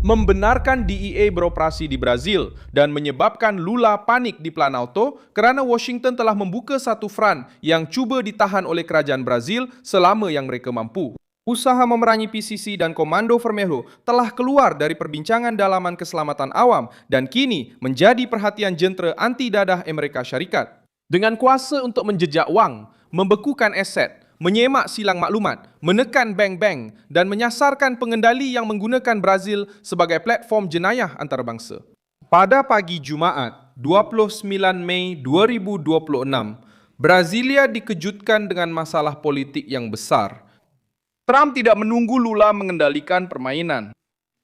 membenarkan DEA beroperasi di Brazil dan menyebabkan Lula panik di Planalto kerana Washington telah membuka satu front yang cuba ditahan oleh kerajaan Brazil selama yang mereka mampu. Usaha memerangi PCC dan Komando Vermelho telah keluar dari perbincangan dalaman keselamatan awam dan kini menjadi perhatian jentera anti dadah Amerika Syarikat. Dengan kuasa untuk menjejak wang, membekukan aset, menyemak silang maklumat, menekan bank-bank dan menyasarkan pengendali yang menggunakan Brazil sebagai platform jenayah antarabangsa. Pada pagi Jumaat, 29 Mei 2026, Brasilia dikejutkan dengan masalah politik yang besar. Trump tidak menunggu Lula mengendalikan permainan.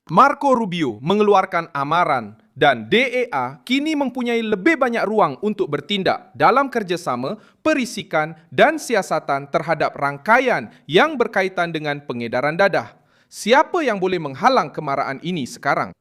Marco Rubio mengeluarkan amaran dan DEA kini mempunyai lebih banyak ruang untuk bertindak dalam kerjasama, perisikan dan siasatan terhadap rangkaian yang berkaitan dengan pengedaran dadah. Siapa yang boleh menghalang kemarahan ini sekarang?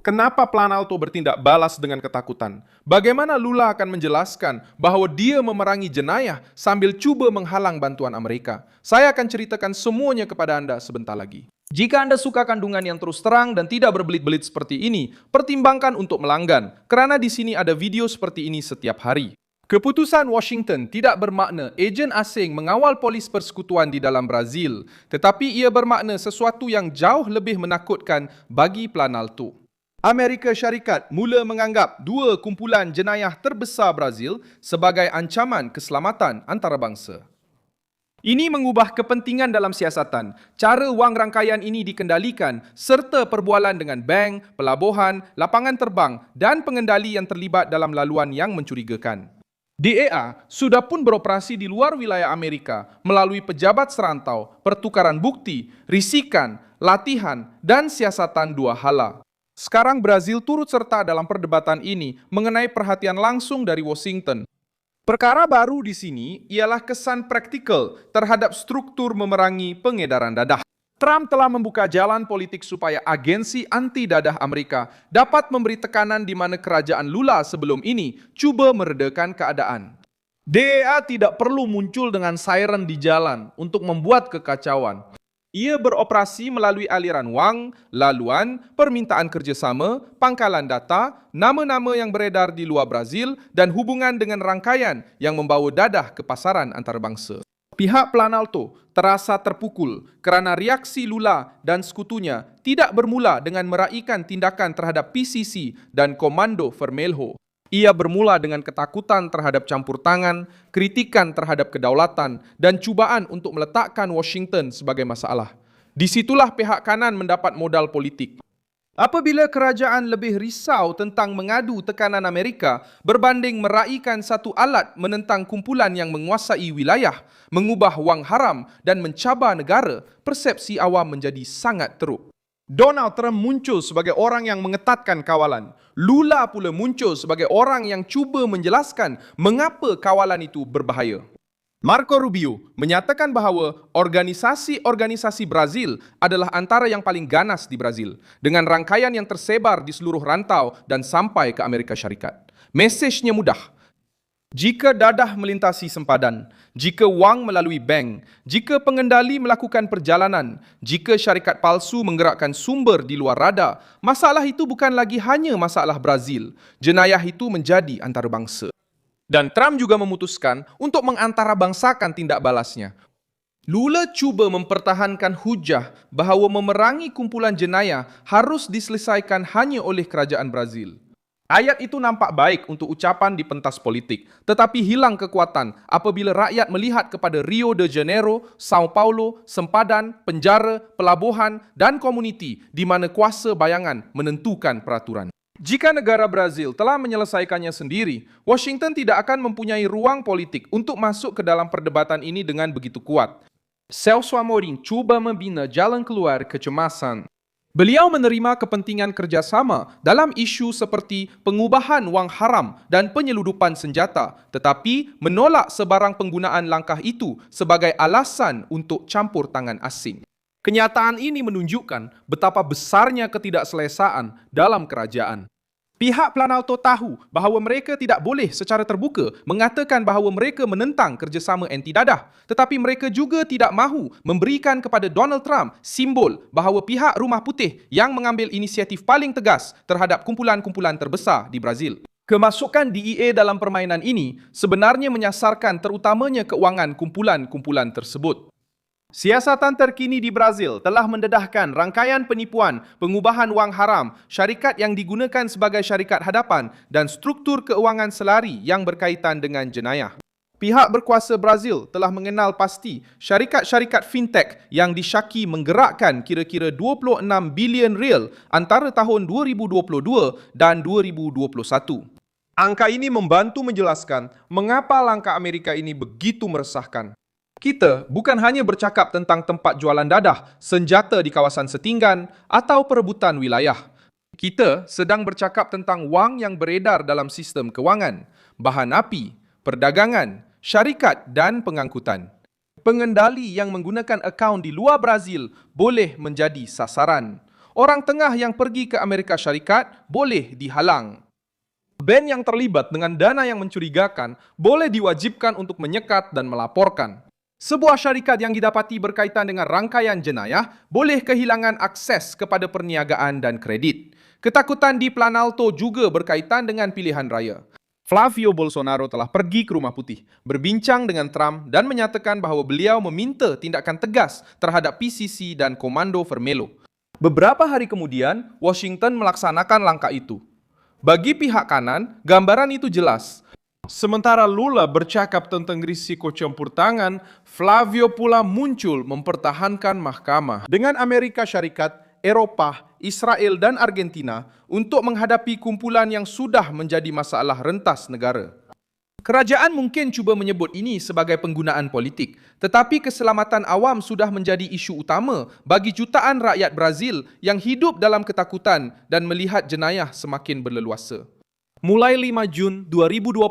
Kenapa Planalto bertindak balas dengan ketakutan? Bagaimana Lula akan menjelaskan bahawa dia memerangi jenayah sambil cuba menghalang bantuan Amerika? Saya akan ceritakan semuanya kepada anda sebentar lagi. Jika anda suka kandungan yang terus terang dan tidak berbelit-belit seperti ini, pertimbangkan untuk melanggan, kerana di sini ada video seperti ini setiap hari. Keputusan Washington tidak bermakna ejen asing mengawal polis persekutuan di dalam Brazil, tetapi ia bermakna sesuatu yang jauh lebih menakutkan bagi Planalto. Amerika Syarikat mula menganggap dua kumpulan jenayah terbesar Brazil sebagai ancaman keselamatan antarabangsa. Ini mengubah kepentingan dalam siasatan, cara wang rangkaian ini dikendalikan serta perbualan dengan bank, pelabuhan, lapangan terbang dan pengendali yang terlibat dalam laluan yang mencurigakan. DEA sudah pun beroperasi di luar wilayah Amerika melalui pejabat serantau, pertukaran bukti, risikan, latihan dan siasatan dua hala. Sekarang Brazil turut serta dalam perdebatan ini mengenai perhatian langsung dari Washington. Perkara baru di sini ialah kesan praktikal terhadap struktur memerangi pengedaran dadah. Trump telah membuka jalan politik supaya agensi anti dadah Amerika dapat memberi tekanan di mana kerajaan Lula sebelum ini cuba meredakan keadaan. DEA tidak perlu muncul dengan siren di jalan untuk membuat kekacauan. Ia beroperasi melalui aliran wang, laluan, permintaan kerjasama, pangkalan data, nama-nama yang beredar di luar Brazil dan hubungan dengan rangkaian yang membawa dadah ke pasaran antarabangsa. Pihak Planalto terasa terpukul kerana reaksi Lula dan sekutunya tidak bermula dengan meraihkan tindakan terhadap PCC dan Komando Vermelho. Ia bermula dengan ketakutan terhadap campur tangan, kritikan terhadap kedaulatan, dan cubaan untuk meletakkan Washington sebagai masalah. Disitulah pihak kanan mendapat modal politik. Apabila kerajaan lebih risau tentang mengadu tekanan Amerika berbanding meraihkan satu alat menentang kumpulan yang menguasai wilayah, mengubah wang haram dan mencabar negara, persepsi awam menjadi sangat teruk. Donald Trump muncul sebagai orang yang mengetatkan kawalan. Lula pula muncul sebagai orang yang cuba menjelaskan mengapa kawalan itu berbahaya. Marco Rubio menyatakan bahawa organisasi-organisasi Brazil adalah antara yang paling ganas di Brazil, dengan rangkaian yang tersebar di seluruh rantau dan sampai ke Amerika Syarikat. Mesejnya mudah. Jika dadah melintasi sempadan, jika wang melalui bank, jika pengendali melakukan perjalanan, jika syarikat palsu menggerakkan sumber di luar radar, masalah itu bukan lagi hanya masalah Brazil. Jenayah itu menjadi antarabangsa. Dan Trump juga memutuskan untuk mengantarabangsakan tindak balasnya. Lula cuba mempertahankan hujah bahawa memerangi kumpulan jenayah harus diselesaikan hanya oleh kerajaan Brazil. Ayat itu nampak baik untuk ucapan di pentas politik, tetapi hilang kekuatan apabila rakyat melihat kepada Rio de Janeiro, Sao Paulo, sempadan, penjara, pelabuhan dan komuniti di mana kuasa bayangan menentukan peraturan. Jika negara Brazil telah menyelesaikannya sendiri, Washington tidak akan mempunyai ruang politik untuk masuk ke dalam perdebatan ini dengan begitu kuat. Celso Amorim cuba membina jalan keluar kecemasan. Beliau menerima kepentingan kerjasama dalam isu seperti pengubahan wang haram dan penyeludupan senjata, tetapi menolak sebarang penggunaan langkah itu sebagai alasan untuk campur tangan asing. Kenyataan ini menunjukkan betapa besarnya ketidakselesaan dalam kerajaan. Pihak Planalto tahu bahawa mereka tidak boleh secara terbuka mengatakan bahawa mereka menentang kerjasama anti dadah, tetapi mereka juga tidak mahu memberikan kepada Donald Trump simbol bahawa pihak Rumah Putih yang mengambil inisiatif paling tegas terhadap kumpulan-kumpulan terbesar di Brazil. Kemasukan DEA dalam permainan ini sebenarnya menyasarkan terutamanya keuangan kumpulan-kumpulan tersebut. Siasatan terkini di Brazil telah mendedahkan rangkaian penipuan, pengubahan wang haram, syarikat yang digunakan sebagai syarikat hadapan dan struktur keuangan selari yang berkaitan dengan jenayah. Pihak berkuasa Brazil telah mengenal pasti syarikat-syarikat fintech yang disyaki menggerakkan kira-kira 26 bilion real antara tahun 2022 dan 2021. Angka ini membantu menjelaskan mengapa langkah Amerika ini begitu meresahkan. Kita bukan hanya bercakap tentang tempat jualan dadah, senjata di kawasan setinggan atau perebutan wilayah. Kita sedang bercakap tentang wang yang beredar dalam sistem kewangan, bahan api, perdagangan, syarikat dan pengangkutan. Pengendali yang menggunakan akaun di luar Brazil boleh menjadi sasaran. Orang tengah yang pergi ke Amerika Syarikat boleh dihalang. Band yang terlibat dengan dana yang mencurigakan boleh diwajibkan untuk menyekat dan melaporkan. Sebuah syarikat yang didapati berkaitan dengan rangkaian jenayah boleh kehilangan akses kepada perniagaan dan kredit. Ketakutan di Planalto juga berkaitan dengan pilihan raya. Flavio Bolsonaro telah pergi ke Rumah Putih, berbincang dengan Trump dan menyatakan bahawa beliau meminta tindakan tegas terhadap PCC dan Komando Vermelho. Beberapa hari kemudian, Washington melaksanakan langkah itu. Bagi pihak kanan, gambaran itu jelas. Sementara Lula bercakap tentang risiko campur tangan, Flavio pula muncul mempertahankan mahkamah dengan Amerika Syarikat, Eropah, Israel dan Argentina untuk menghadapi kumpulan yang sudah menjadi masalah rentas negara. Kerajaan mungkin cuba menyebut ini sebagai penggunaan politik, tetapi keselamatan awam sudah menjadi isu utama bagi jutaan rakyat Brazil yang hidup dalam ketakutan dan melihat jenayah semakin berleluasa. Mulai 5 Jun 2026,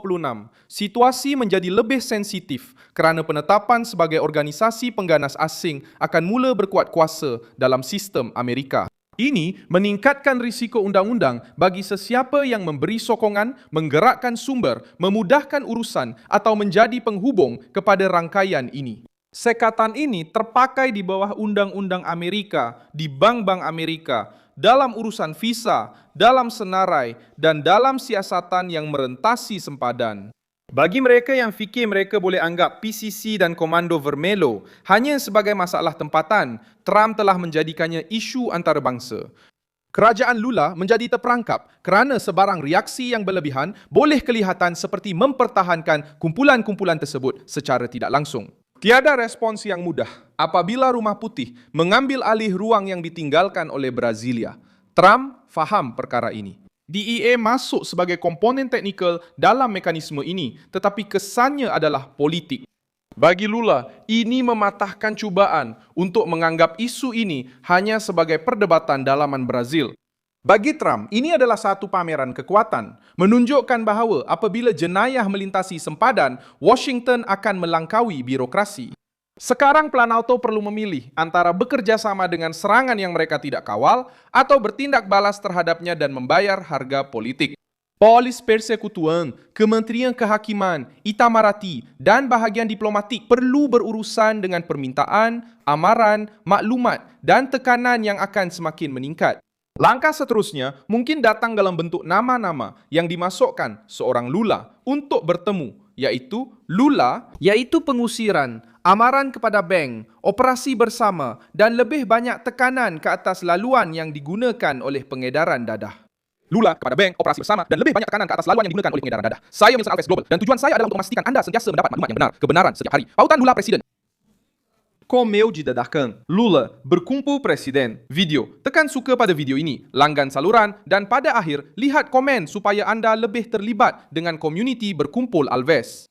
situasi menjadi lebih sensitif kerana penetapan sebagai organisasi pengganas asing akan mula berkuat kuasa dalam sistem Amerika. Ini meningkatkan risiko undang-undang bagi sesiapa yang memberi sokongan, menggerakkan sumber, memudahkan urusan atau menjadi penghubung kepada rangkaian ini. Sekatan ini terpakai di bawah Undang-Undang Amerika, di bank-bank Amerika, dalam urusan visa, dalam senarai, dan dalam siasatan yang merentasi sempadan. Bagi mereka yang fikir mereka boleh anggap PCC dan Komando Vermelho hanya sebagai masalah tempatan, Trump telah menjadikannya isu antarabangsa. Kerajaan Lula menjadi terperangkap kerana sebarang reaksi yang berlebihan boleh kelihatan seperti mempertahankan kumpulan-kumpulan tersebut secara tidak langsung. Tiada respons yang mudah apabila Rumah Putih mengambil alih ruang yang ditinggalkan oleh Brasilia. Trump faham perkara ini. DEA masuk sebagai komponen teknikal dalam mekanisme ini, tetapi kesannya adalah politik. Bagi Lula, ini mematahkan cubaan untuk menganggap isu ini hanya sebagai perdebatan dalaman Brazil. Bagi Trump, ini adalah satu pameran kekuatan, menunjukkan bahawa apabila jenayah melintasi sempadan, Washington akan melangkaui birokrasi. Sekarang Planalto perlu memilih antara bekerjasama dengan serangan yang mereka tidak kawal atau bertindak balas terhadapnya dan membayar harga politik. Polis Persekutuan, Kementerian Kehakiman, Itamaraty dan bahagian diplomatik perlu berurusan dengan permintaan, amaran, maklumat dan tekanan yang akan semakin meningkat. Langkah seterusnya mungkin datang dalam bentuk nama-nama yang dimasukkan seorang Lula untuk bertemu, iaitu Lula, iaitu pengusiran, amaran kepada bank, operasi bersama dan lebih banyak tekanan ke atas laluan yang digunakan oleh pengedaran dadah. Lula kepada bank, operasi bersama dan lebih banyak tekanan ke atas laluan yang digunakan oleh pengedaran dadah. Saya Wilson Alves Global dan tujuan saya adalah untuk memastikan anda sentiasa mendapat maklumat yang benar, kebenaran setiap hari. Pautan Lula Presiden. Comeu de dadakan, Lula berkumpul presiden. Video, tekan suka pada video ini, langgan saluran dan pada akhir, lihat komen supaya anda lebih terlibat dengan komuniti berkumpul Alves.